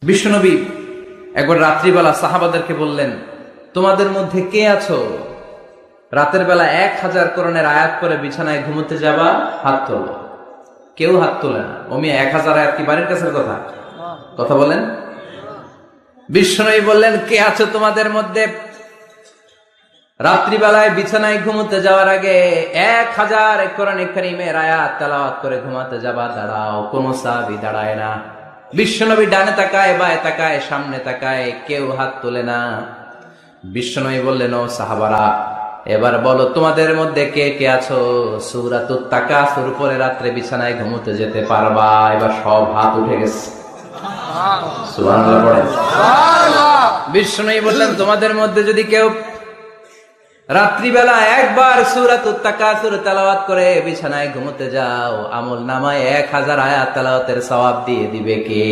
বিশ্বনবী একবার রাত্রিবেলা সাহাবাদেরকে বললেন, তোমাদের মধ্যে কে আছো রাতের বেলা 1000 কোরআনের আয়াত করে বিছানায় ঘুমোতে যাবা? হাত তোলো। কেউ হাত তোলে না। অমি 1000 আয়াত কি বাড়ির কাছের কথা? কথা বলেন। বিশ্বনবী বললেন, কে আছো তোমাদের মধ্যে রাত্রিবেলায় বিছানায় ঘুমোতে যাওয়ার আগে 1000 কোরআন কারীমের আয়াত তেলাওয়াত করে ঘুমাতে যাবা? দাঁড়াও। কোন সাহাবী দাঁড়ায় না। বিশ্বনবী ডানে তাকায়, বায়ে তাকায়, সামনে তাকায়, কেউ হাত তোলে না। বিশ্বনবী বললেন, ও সাহাবারা, এবার বলো তোমাদের মধ্যে কে কে আছো সূরাতুত তাকাসুর পরে রাত্রে বিছানায় ঘুমোতে যেতে পারবা? এবার সব হাত উঠে গেছে। সুবহানাল্লাহ পড়েন। বিশ্বনবী বললেন, তোমাদের মধ্যে যদি কেউ রাত্রিবেলা একবার সূরাতুত তাকাসুর তেলাওয়াত করে বিছানায় ঘুমোতে যাও, আমল নামায় 1000 আয়াত তেলাওয়াতের সওয়াব দিয়ে দিবে কে?